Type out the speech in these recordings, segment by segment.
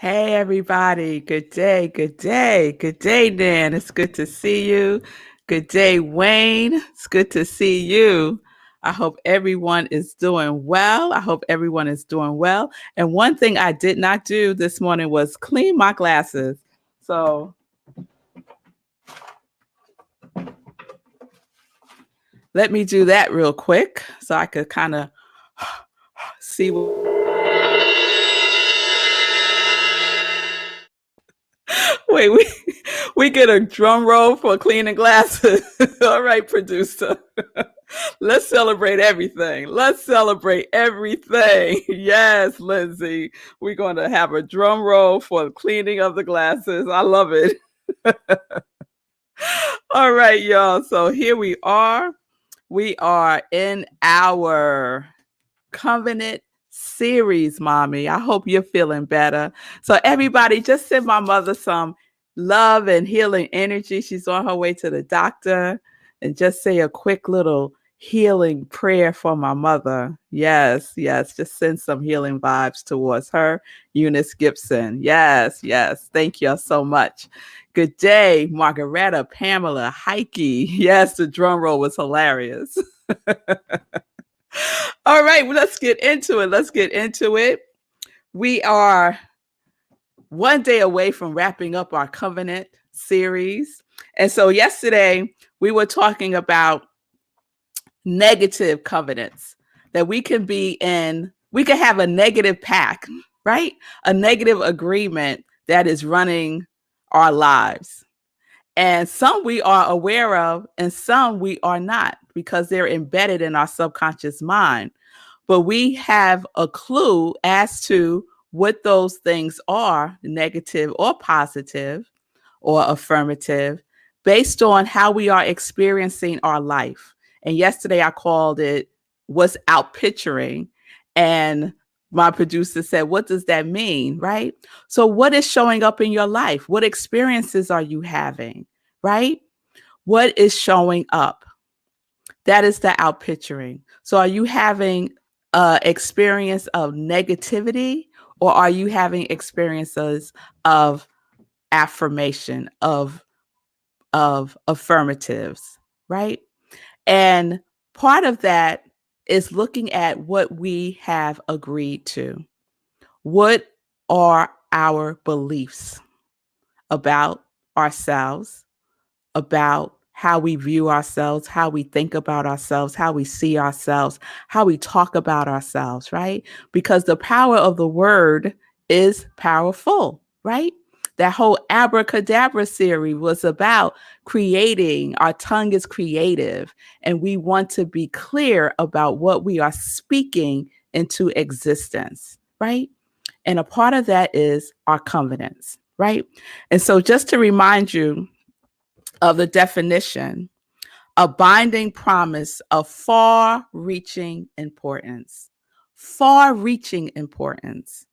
Hey, everybody. Good day. Good day. Good day, Dan. It's good to see you. Good day, Wayne. It's good to see you. I hope everyone is doing well. I hope everyone is doing well. And one thing I did not do this morning was clean my glasses. So let me do that real quick so I could kind of see what. Wait, we get a drum roll for cleaning glasses. All right, producer. Let's celebrate everything. Let's celebrate everything. Yes, Lindsay. We're going to have a drum roll for the cleaning of the glasses. I love it. All right, y'all. So here we are. We are in our Covenant series, mommy. I hope you're feeling better. So everybody, just send my mother some love and healing energy. She's on her way to the doctor, and just say a quick little healing prayer for my mother. Yes, yes. Just send some healing vibes towards her, Eunice Gibson. Yes, yes. Thank you so much. Good day, Margaretta, Pamela, Heike. Yes, the drum roll was hilarious. All right, well, let's get into it. Let's get into it. We are one day away from wrapping up our covenant series. And so yesterday we were talking about negative covenants that we can be in. We can have a negative pact, right? A negative agreement that is running our lives. And some we are aware of, and some we are not, because they're embedded in our subconscious mind. But we have a clue as to what those things are, negative or positive or affirmative, based on how we are experiencing our life. And yesterday I called it what's out picturing. And my producer said, what does that mean? Right? So, what is showing up in your life? What experiences are you having? Right? What is showing up? That is the out picturing. So, are you having experience of negativity, or are you having experiences of affirmation, of affirmatives, right? And part of that is looking at what we have agreed to. What are our beliefs about ourselves, about how we view ourselves, how we think about ourselves, how we see ourselves, how we talk about ourselves, right? Because the power of the word is powerful, right? That whole abracadabra series was about creating. Our tongue is creative, and we want to be clear about what we are speaking into existence, right? And a part of that is our covenants, right? And so just to remind you of the definition, a binding promise of far-reaching importance. Far-reaching importance.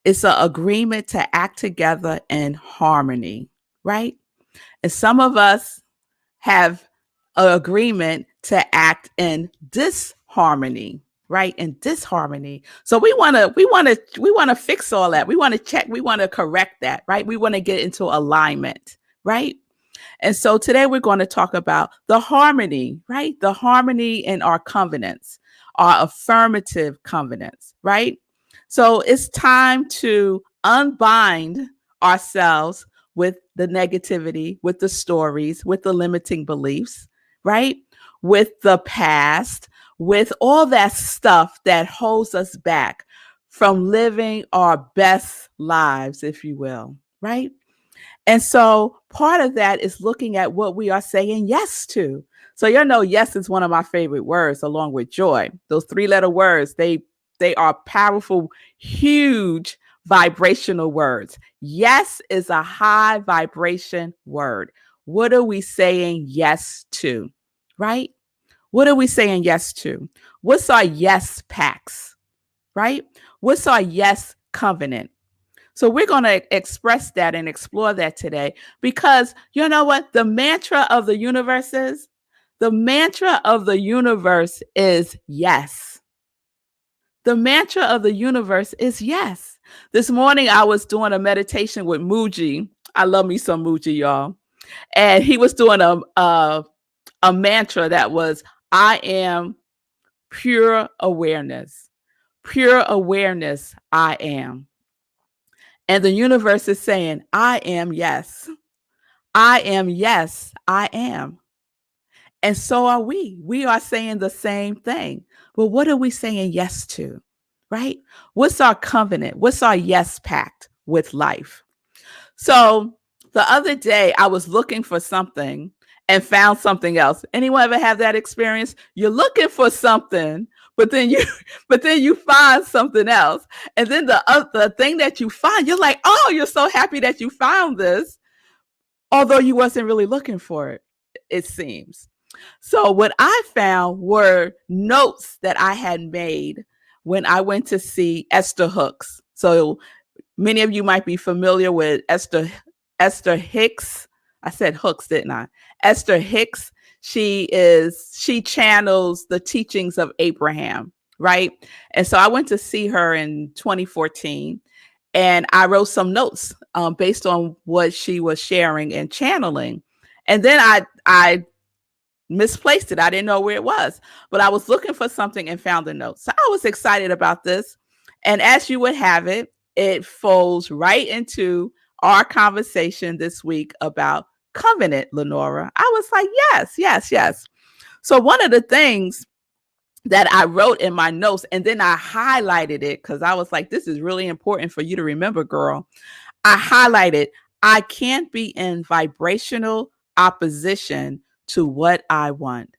It's an agreement to act together in harmony, right? And some of us have an agreement to act in disharmony, right? In disharmony. So we want to fix all that. We want to check, we want to correct that, right? We want to get into alignment, right? And so today we're going to talk about the harmony, right? The harmony in our covenants, our affirmative covenants, right? So it's time to unbind ourselves with the negativity, with the stories, with the limiting beliefs, right? With the past, with all that stuff that holds us back from living our best lives, if you will, right? And so part of that is looking at what we are saying yes to. So yes is one of my favorite words, along with joy. Those three-letter words, they are powerful, huge vibrational words. Yes is a high vibration word. What are we saying yes to? Right? What are we saying yes to? What's our yes pacts? Right? What's our yes covenant? So we're going to express that and explore that today, because you know what? The mantra of the universe is? The mantra of the universe is yes. The mantra of the universe is yes. This morning I was doing a meditation with Muji. I love me some Muji, y'all. And he was doing a mantra that was, I am pure awareness. Pure awareness, I am. And the universe is saying, I am yes. I am yes, I am. And so are we. We are saying the same thing. But what are we saying yes to? Right? What's our covenant? What's our yes pact with life? So the other day I was looking for something and found something else. Anyone ever have that experience? You're looking for something, but then you but then you find something else. And then the thing that you find, you're like, "Oh, you're so happy that you found this," although you wasn't really looking for it, it seems. So what I found were notes that I had made when I went to see Esther Hooks. So many of you might be familiar with Esther Hicks. I said Hooks, didn't I? Esther Hicks. She channels the teachings of Abraham, right? And so I went to see her in 2014, and I wrote some notes based on what she was sharing and channeling. And then I misplaced it. I didn't know where it was, but I was looking for something and found the note. So I was excited about this. And as you would have it, it folds right into our conversation this week about covenant, Lenora. I was like, yes, yes, yes. So one of the things that I wrote in my notes, and then I highlighted it because I was like, this is really important for you to remember, girl. I highlighted, I can't be in vibrational opposition to what I want.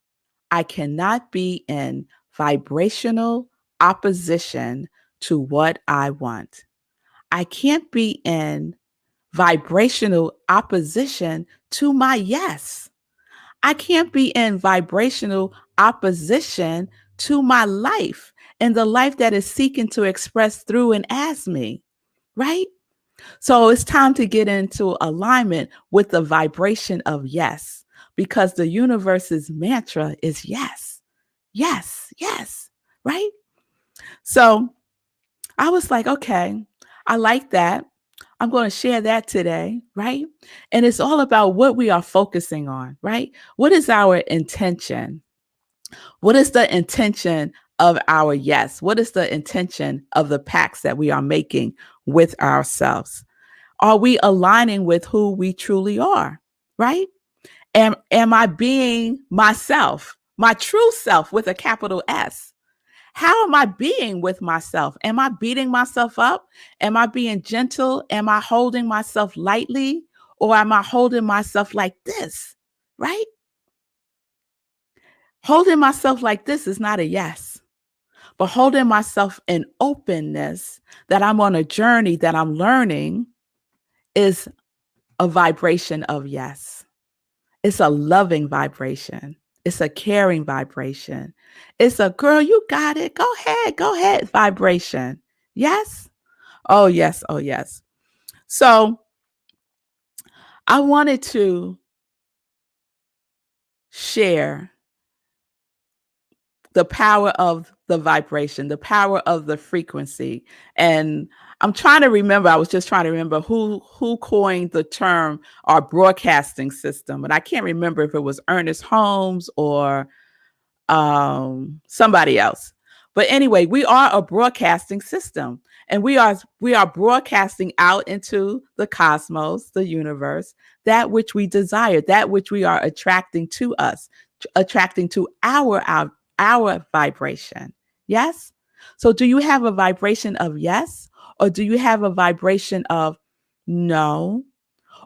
I cannot be in vibrational opposition to what I want. I can't be in vibrational opposition to my yes. I can't be in vibrational opposition to my life and the life that is seeking to express through and as me, right? So it's time to get into alignment with the vibration of yes, because the universe's mantra is yes, yes, yes, right? So I was like, okay, I like that. I'm going to share that today, right? And it's all about what we are focusing on, right? What is our intention? What is the intention of our yes? What is the intention of the pacts that we are making with ourselves? Are we aligning with who we truly are, right? Am I being myself, my true self with a capital S? How am I being with myself? Am I beating myself up? Am I being gentle? Am I holding myself lightly? Or am I holding myself like this, right? Holding myself like this is not a yes, but holding myself in openness that I'm on a journey that I'm learning is a vibration of yes. It's a loving vibration. It's a caring vibration. It's a girl, you got it. Go ahead vibration. Yes? Oh, yes. Oh, yes. So I wanted to share the power of the vibration, the power of the frequency. And I'm trying to remember, I was just trying to remember who coined the term our broadcasting system. And I can't remember if it was Ernest Holmes or somebody else. But anyway, we are a broadcasting system, and we are broadcasting out into the cosmos, the universe, that which we desire, that which we are attracting to us, attracting to our vibration. Yes? So do you have a vibration of yes, or do you have a vibration of no,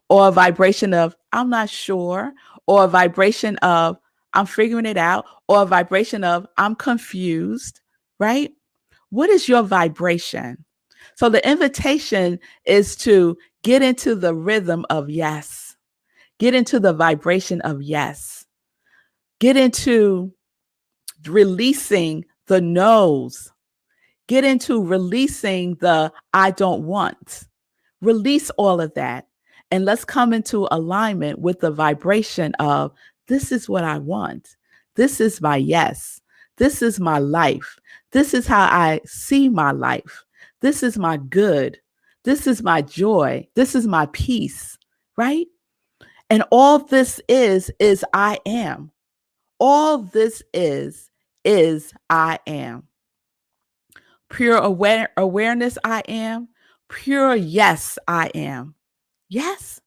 or a vibration of I'm not sure, or a vibration of I'm figuring it out, or a vibration of I'm confused, right? What is your vibration? So the invitation is to get into the rhythm of yes, get into the vibration of yes, get into releasing the no's, get into releasing the I don't want. Release all of that. And let's come into alignment with the vibration of this is what I want. This is my yes. This is my life. This is how I see my life. This is my good. This is my joy. This is my peace, right? And all this is I am. All this is I am. Pure awareness, I am. Pure yes, I am. Yes.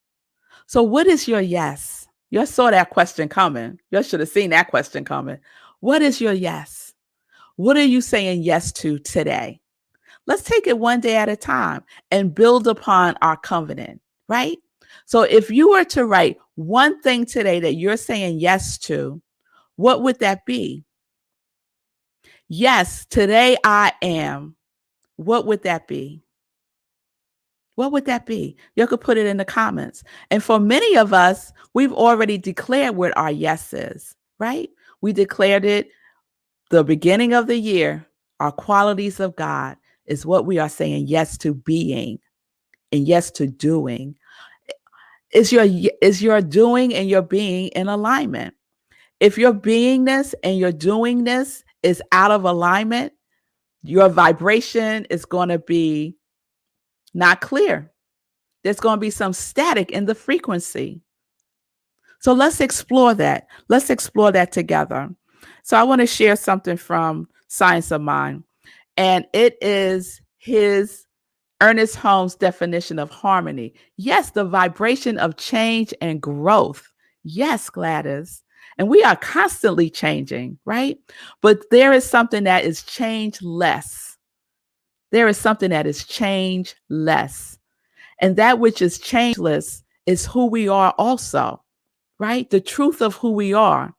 So what is your yes? You saw that question coming. You should have seen that question coming. What is your yes? What are you saying yes to today? Let's take it one day at a time and build upon our covenant, right? So if you were to write one thing today that you're saying yes to, what would that be? Yes, today I am. What would that be? What would that be? You could put it in the comments. And for many of us, we've already declared what our yes is, right? We declared it the beginning of the year. Our qualities of God is what we are saying yes to being and yes to doing. Is your doing and your being in alignment? If your beingness and your doingness is out of alignment, your vibration is going to be not clear. There's going to be some static in the frequency. So let's explore that. Let's explore that together. So I want to share something from Science of Mind, and it is his Ernest Holmes' definition of harmony. Yes, the vibration of change and growth. Yes, Gladys. And we are constantly changing, right? But there is something that is changeless. There is something that is changeless. And that which is changeless is who we are also, right? The truth of who we are,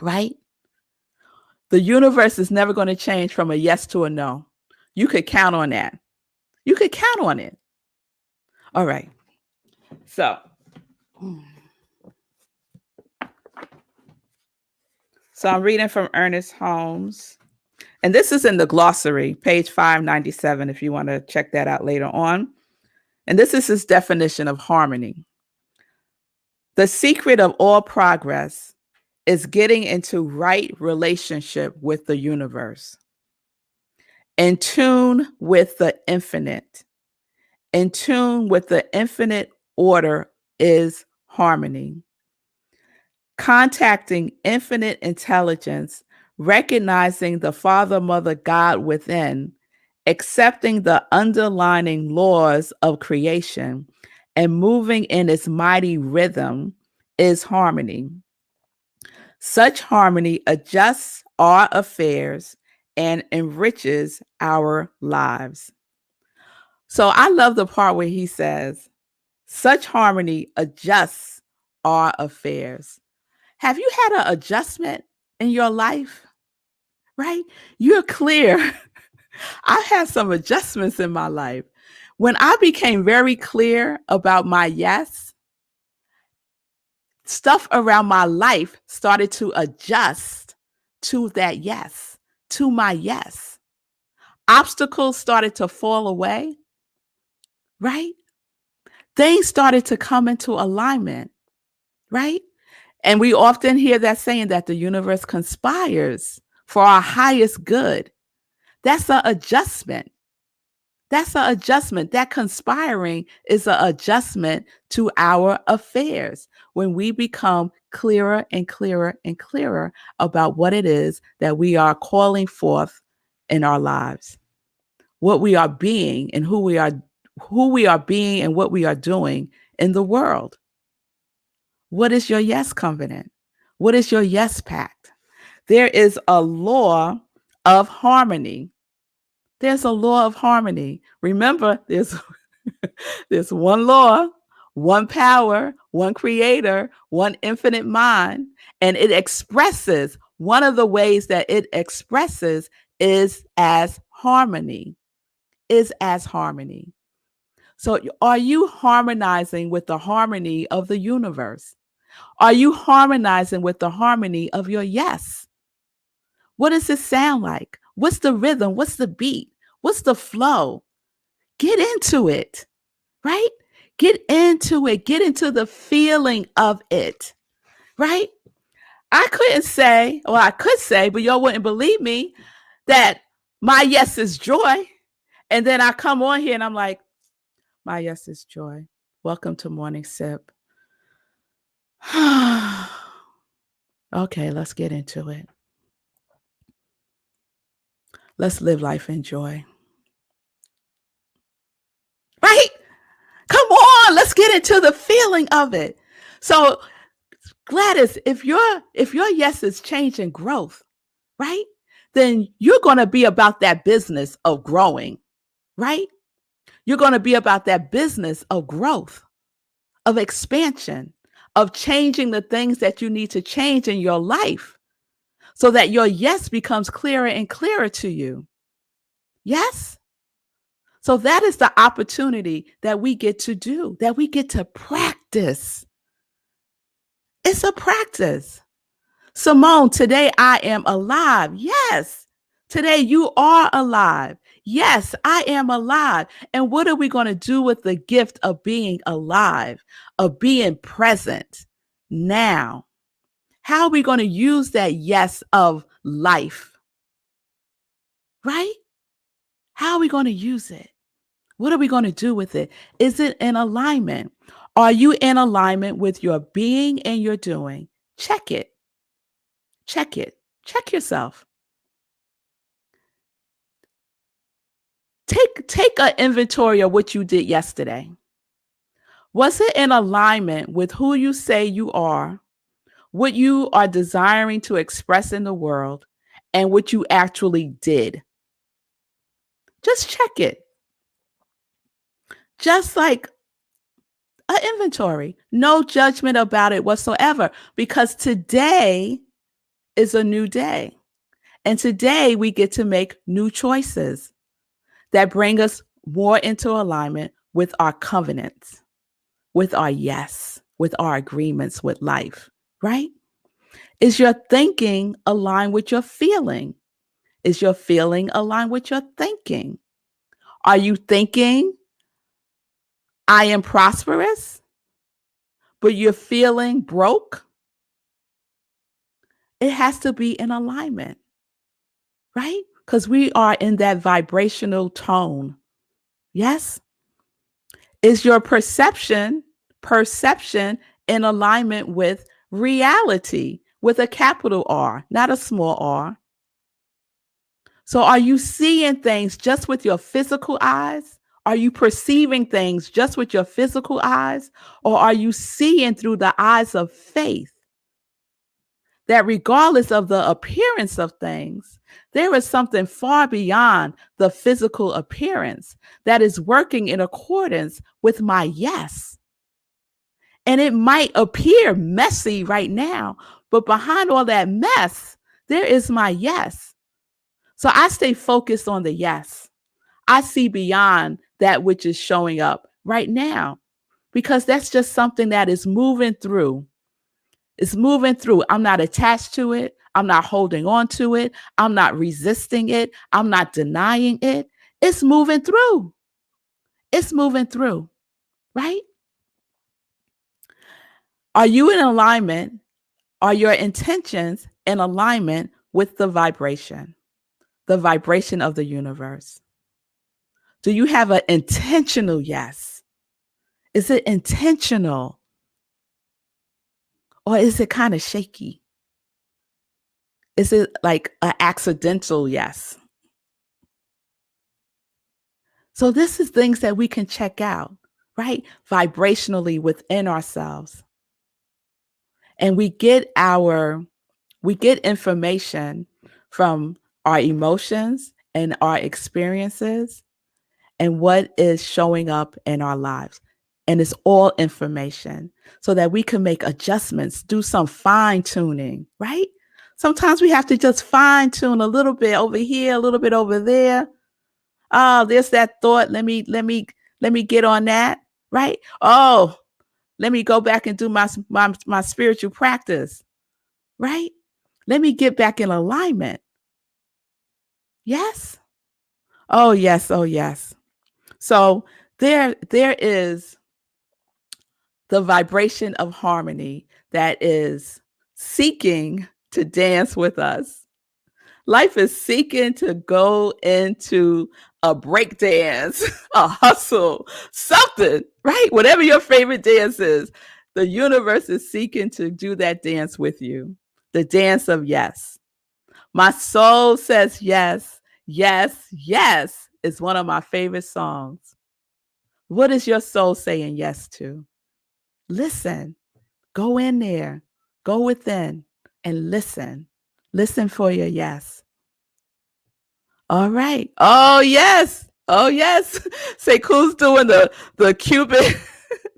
right? The universe is never going to change from a yes to a no. You could count on that. You could count on it. All right. So I'm reading from Ernest Holmes. And this is in the glossary, page 597, if you want to check that out later on. And this is his definition of harmony. The secret of all progress is getting into right relationship with the universe, in tune with the infinite. In tune with the infinite order is harmony. Contacting infinite intelligence, recognizing the Father, Mother, God within, accepting the underlying laws of creation, and moving in its mighty rhythm is harmony. Such harmony adjusts our affairs and enriches our lives. So I love the part where he says, such harmony adjusts our affairs. Have you had an adjustment in your life? Right? You're clear. I've had some adjustments in my life. When I became very clear about my yes, stuff around my life started to adjust to that yes, to my yes. Obstacles started to fall away, right? Things started to come into alignment, right? And we often hear that saying that the universe conspires for our highest good. That's an adjustment. That's an adjustment. That conspiring is an adjustment to our affairs when we become clearer and clearer and clearer about what it is that we are calling forth in our lives, what we are being and who we are being and what we are doing in the world. What is your yes covenant? What is your yes pact? There is a law of harmony. There's a law of harmony. Remember, there's one law, one power, one creator, one infinite mind, and it expresses, one of the ways that it expresses is as harmony, So are you harmonizing with the harmony of the universe? Are you harmonizing with the harmony of your yes? What does it sound like? What's the rhythm? What's the beat? What's the flow? Get into it, right? Get into it. Get into the feeling of it, right? I could say, but y'all wouldn't believe me, that my yes is joy. And then I come on here and I'm like, My yes is joy. Welcome to Morning Sip. Okay, let's get into it. Let's live life in joy. Right? Come on, let's get into the feeling of it. So, Gladys, if your yes is change and growth, right? Then you're going to be about that business of growing, right? You're going to be about that business of growth, of expansion, of changing the things that you need to change in your life so that your yes becomes clearer and clearer to you. Yes? So that is the opportunity that we get to do, that we get to practice. It's a practice. Simone, today I am alive. Yes. Today you are alive. Yes, I am alive. And what are we going to do with the gift of being alive, of being present now? How are we going to use that yes of life? Right? How are we going to use it? What are we going to do with it? Is it in alignment? Are you in alignment with your being and your doing? Check it. Check it. Check yourself. Take an inventory of what you did yesterday. Was it in alignment with who you say you are, what you are desiring to express in the world, and what you actually did? Just check it. Just like an inventory. No judgment about it whatsoever, because today is a new day. And today we get to make new choices that bring us more into alignment with our covenants, with our yes, with our agreements with life, right? Is your thinking aligned with your feeling? Is your feeling aligned with your thinking? Are you thinking, I am prosperous, but you're feeling broke? It has to be in alignment, right? Because we are in that vibrational tone. Yes? Is your perception in alignment with reality with a capital R, not a small r? So are you seeing things just with your physical eyes? Are you perceiving things just with your physical eyes? Or are you seeing through the eyes of faith that regardless of the appearance of things, there is something far beyond the physical appearance that is working in accordance with my yes? And it might appear messy right now, but behind all that mess, there is my yes. So I stay focused on the yes. I see beyond that which is showing up right now because that's just something that is moving through. It's moving through. I'm not attached to it. I'm not holding on to it. I'm not resisting it. I'm not denying it. It's moving through. It's moving through, right? Are you in alignment? Are your intentions in alignment with the vibration of the universe? Do you have an intentional yes? Is it intentional or is it kind of shaky? Is it like an accidental yes? So this is things that we can check out, right? Vibrationally within ourselves. And we get information from our emotions and our experiences and what is showing up in our lives. And it's all information so that we can make adjustments, do some fine tuning, right? Sometimes we have to just fine tune a little bit over here, a little bit over there. Oh, there's that thought. Let me get on that, right? Oh, let me go back and do my spiritual practice, right? Let me get back in alignment. Yes. Oh, yes. Oh, yes. So there is the vibration of harmony that is seeking to dance with us. Life is seeking to go into a break dance, a hustle, something, right? Whatever your favorite dance is, the universe is seeking to do that dance with you. The dance of yes. My soul says yes, yes, yes is one of my favorite songs. What is your soul saying yes to? Listen, go in there, go within and listen. Listen for your yes. All right. Oh, yes. Oh, yes. Say, who's doing the Cupid,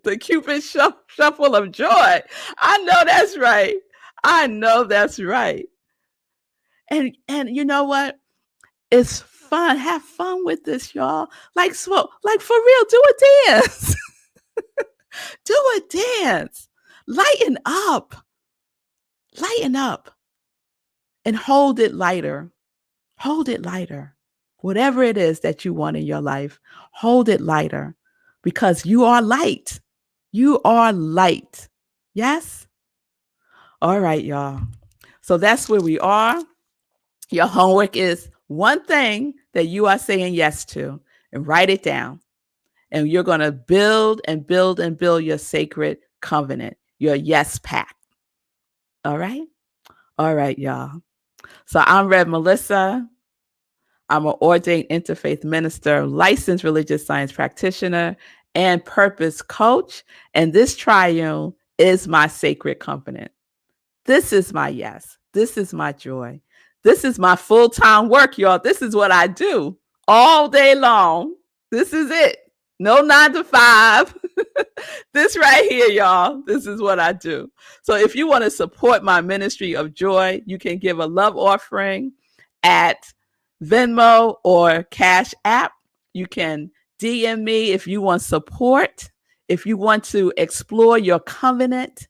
the Cupid shuffle of joy? I know that's right. I know that's right. And you know what? It's fun. Have fun with this, y'all. Like for real, do a dance. Do a dance. Lighten up. Lighten up. And hold it lighter. Hold it lighter. Whatever it is that you want in your life, hold it lighter because you are light. You are light. Yes? All right, y'all. So that's where we are. Your homework is one thing that you are saying yes to and write it down. And you're going to build and build and build your sacred covenant, your yes pact. All right? All right, y'all. So I'm Rev Melissa. I'm an ordained interfaith minister, licensed religious science practitioner, and purpose coach. And this triune is my sacred covenant. This is my yes. This is my joy. This is my full-time work, y'all. This is what I do all day long. This is it. No 9 to 5. This right here, y'all. This is what I do. So if you want to support my ministry of joy, you can give a love offering at Venmo or Cash App. You can DM me if you want support, if you want to explore your covenant,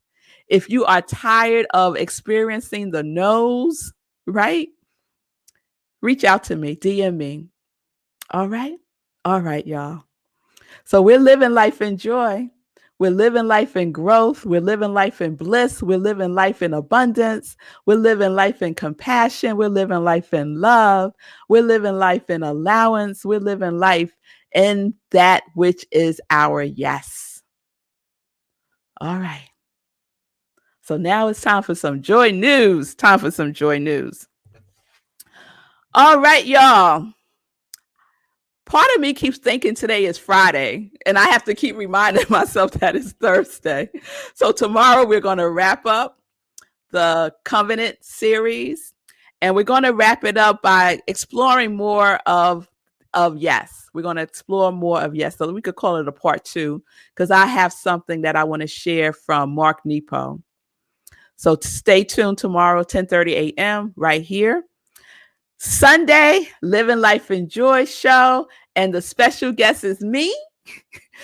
if you are tired of experiencing the no's, right? Reach out to me, DM me. All right? All right, y'all. So we're living life in joy. We're living life in growth. We're living life in bliss. We're living life in abundance. We're living life in compassion. We're living life in love. We're living life in allowance. We're living life in that which is our yes. All right. So now it's time for some joy news. Time for some joy news. All right, y'all. Part of me keeps thinking today is Friday, and I have to keep reminding myself that it's Thursday. So tomorrow we're going to wrap up the Covenant series, and we're going to wrap it up by exploring more of yes. We're going to explore more of yes. So we could call it a part 2 because I have something that I want to share from Mark Nepo. So stay tuned tomorrow, 10:30 a.m. right here. Sunday, Living Life in Joy show. And the special guest is me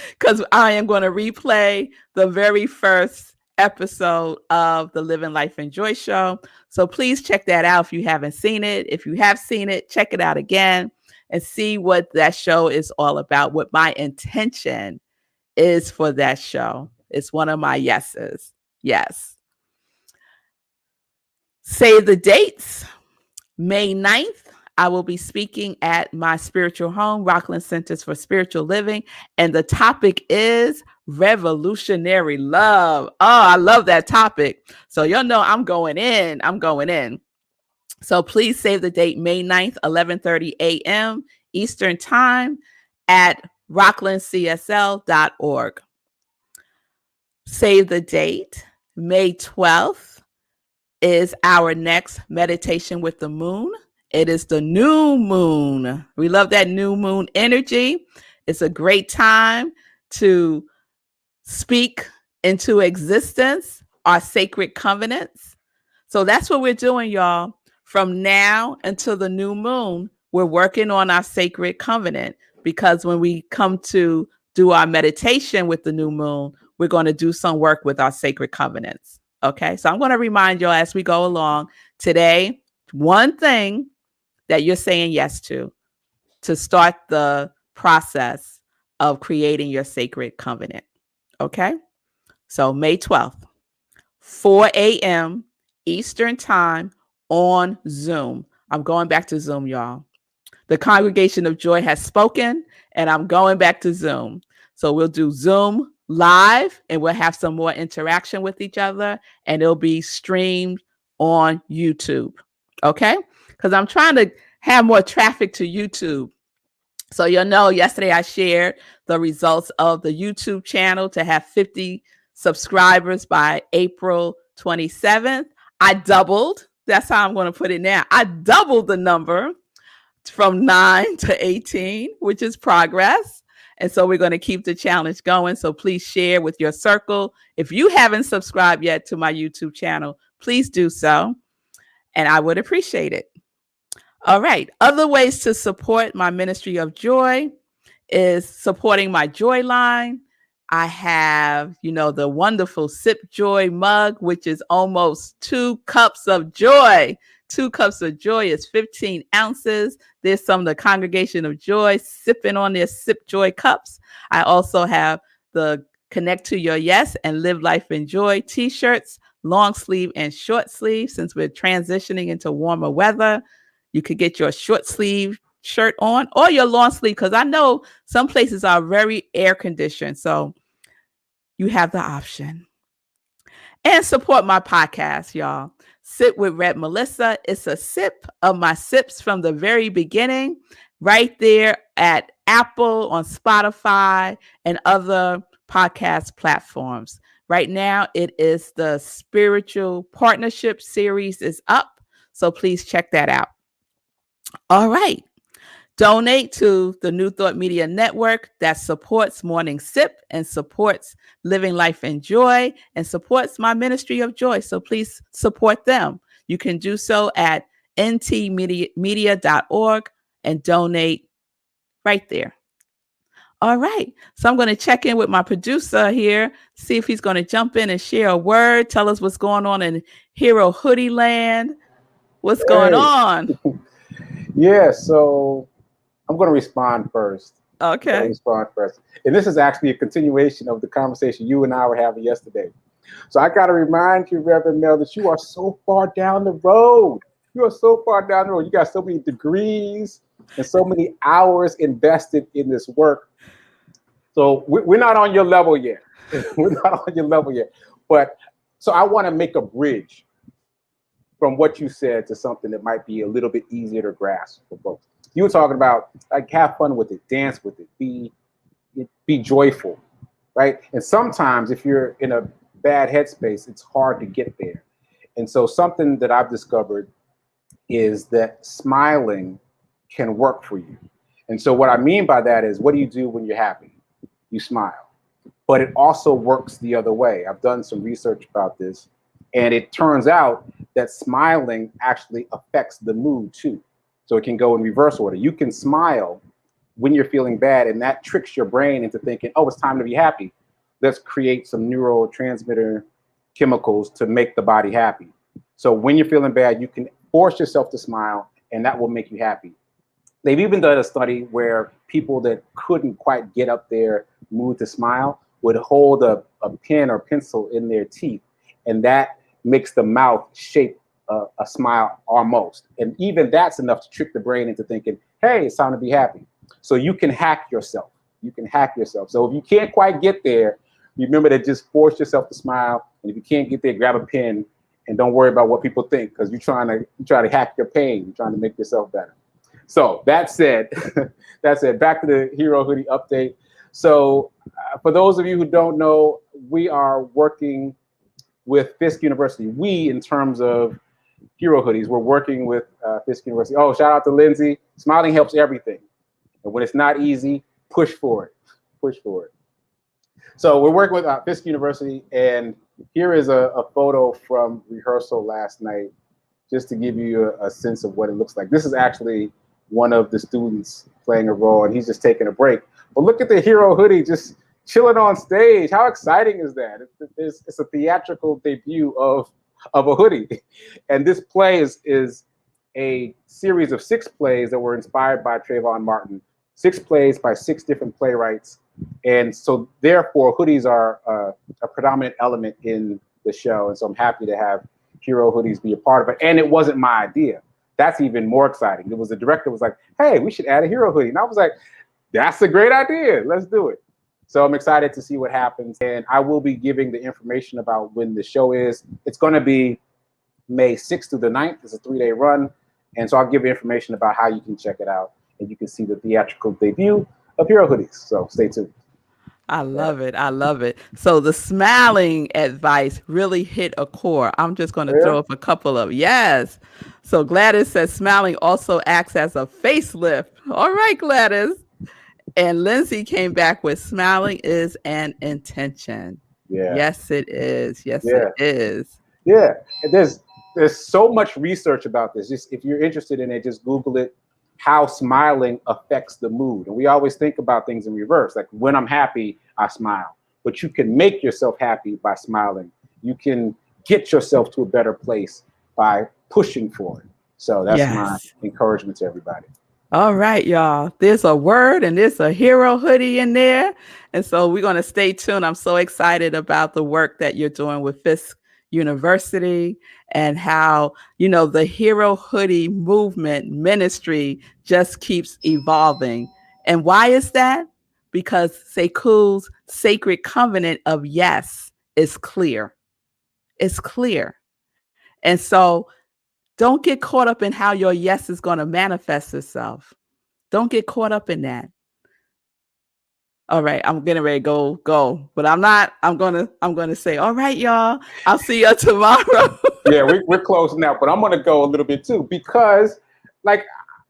because I am going to replay the very first episode of the Living Life in Joy show. So please check that out if you haven't seen it. If you have seen it, check it out again and see what that show is all about, what my intention is for that show. It's one of my yeses. Yes. Save the dates. May 9th, I will be speaking at my spiritual home, Rockland Centers for Spiritual Living. And the topic is revolutionary love. Oh, I love that topic. So you'll know I'm going in. I'm going in. So please save the date, May 9th, 11:30 a.m. Eastern Time at rocklandcsl.org. Save the date, May 12th is our next meditation with the moon. It is the new moon. We love that new moon energy. It's a great time to speak into existence our sacred covenants. So that's what we're doing, y'all. From now until the new moon, we're working on our sacred covenant because when we come to do our meditation with the new moon, we're going to do some work with our sacred covenants. Okay, so I'm going to remind y'all as we go along today, one thing that you're saying yes to start the process of creating your sacred covenant. Okay, so May 12th, 4 a.m. Eastern Time on Zoom. I'm going back to Zoom, y'all. The Congregation of Joy has spoken, and I'm going back to Zoom. So we'll do Zoom live, and we'll have some more interaction with each other, and it'll be streamed on YouTube. Okay? Because I'm trying to have more traffic to YouTube. So you'll know yesterday I shared the results of the YouTube channel to have 50 subscribers by April 27th. I doubled. That's how I'm going to put it now. I doubled the number from 9 to 18, which is progress. And so we're going to keep the challenge going. So please share with your circle. If you haven't subscribed yet to my YouTube channel, please do so. And I would appreciate it. All right. Other ways to support my ministry of joy is supporting my Joy line. I have, the wonderful Sip Joy mug, which is almost 2 cups of joy. 2 cups of joy is 15 ounces. There's some of the Congregation of Joy sipping on their Sip Joy cups. I also have the Connect to Your Yes and Live Life in Joy t-shirts, long sleeve and short sleeve. Since we're transitioning into warmer weather, you could get your short sleeve shirt on or your long sleeve, because I know some places are very air conditioned. So you have the option. And support my podcast, y'all. Sit with Red Melissa. It's a sip of my sips from the very beginning, right there at Apple, on Spotify, and other podcast platforms. Right now, it is the Spiritual Partnership series is up. So please check that out. All right. Donate to the New Thought Media Network that supports Morning Sip and supports Living Life in Joy and supports my ministry of joy. So please support them. You can do so at ntmedia.org and donate right there. All right. So I'm going to check in with my producer here, see if he's going to jump in and share a word, tell us what's going on in Hero Hoodie land. What's going on? Yeah, so I'm going to respond first. Okay. And this is actually a continuation of the conversation you and I were having yesterday. So I got to remind you, Reverend Mel, that you are so far down the road. You are so far down the road. You got so many degrees and so many hours invested in this work. So we're not on your level yet. We're not on your level yet. But so I want to make a bridge from what you said to something that might be a little bit easier to grasp for folks. You were talking about, like, have fun with it, dance with it, be joyful, right? And sometimes if you're in a bad headspace, it's hard to get there. And so something that I've discovered is that smiling can work for you. And so what I mean by that is, what do you do when you're happy? You smile. But it also works the other way. I've done some research about this, and it turns out that smiling actually affects the mood too. So it can go in reverse order. You can smile when you're feeling bad, and that tricks your brain into thinking, oh, it's time to be happy. Let's create some neurotransmitter chemicals to make the body happy. So when you're feeling bad, you can force yourself to smile, and that will make you happy. They've even done a study where people that couldn't quite get up their mood to smile would hold a pen or pencil in their teeth, and that makes the mouth shape a smile almost. And even that's enough to trick the brain into thinking, hey, it's time to be happy. So you can hack yourself. You can hack yourself. So if you can't quite get there, remember to just force yourself to smile. And if you can't get there, grab a pen and don't worry about what people think, because you're trying to hack your pain. You're trying to make yourself better. So that said, back to the Hero Hoodie update. So for those of you who don't know, we are working with Fisk University. We, in terms of Hero Hoodies, we're working with Fisk University. Oh, shout out to Lindsay. Smiling helps everything. And when it's not easy, push for it. Push for it. So we're working with Fisk University, and here is a photo from rehearsal last night, just to give you a sense of what it looks like. This is actually one of the students playing a role, and he's just taking a break. But look at the Hero Hoodie just chilling on stage. How exciting is that? It's a theatrical debut of a hoodie. And this play is a series of 6 plays that were inspired by Trayvon Martin. 6 plays by 6 different playwrights. And so therefore, hoodies are a predominant element in the show. And so I'm happy to have Hero Hoodies be a part of it. And it wasn't my idea. That's even more exciting. It was the director was like, hey, we should add a hero hoodie. And I was like, that's a great idea. Let's do it. So I'm excited to see what happens. And I will be giving the information about when the show is. It's going to be May 6th through the 9th. It's a 3-day run. And so I'll give you information about how you can check it out. And you can see the theatrical debut of Hero Hoodies. So stay tuned. I love it. I love it. So the smiling advice really hit a core. I'm just going to throw up a couple of yes. So Gladys says smiling also acts as a facelift. All right, Gladys. And Lindsay came back with smiling is an intention. Yeah. Yes, it is. Yes, it is. Yeah. And there's so much research about this. Just if you're interested in it, just Google it. How smiling affects the mood. And we always think about things in reverse. Like when I'm happy, I smile. But you can make yourself happy by smiling. You can get yourself to a better place by pushing for it. So that's my encouragement to everybody. All right, y'all. There's a word and there's a hero hoodie in there. And so we're going to stay tuned. I'm so excited about the work that you're doing with Fisk University and how, you know, the hero hoodie movement ministry just keeps evolving. And why is that? Because Sekou's sacred covenant of yes is clear. It's clear. And so don't get caught up in how your yes is going to manifest itself. Don't get caught up in that. All right, I'm getting ready to go, but I'm not. I'm gonna say, all right, y'all. I'll see you tomorrow. Yeah, we're closing out, but I'm gonna go a little bit too because, like,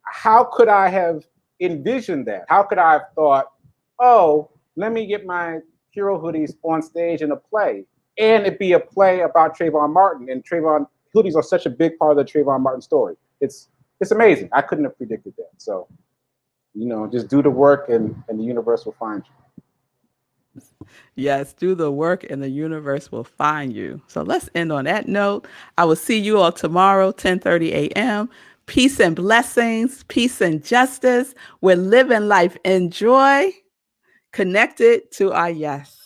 how could I have envisioned that? How could I have thought, oh, let me get my hero hoodies on stage in a play, and it be a play about Trayvon Martin, and Trayvon hoodies are such a big part of the Trayvon Martin story. It's amazing. I couldn't have predicted that. So, you know, just do the work and the universe will find you. Yes, do the work and the universe will find you. So let's end on that note. I will see you all tomorrow, 10:30 a.m. Peace and blessings, peace and justice. We're living life in joy, connected to our yes.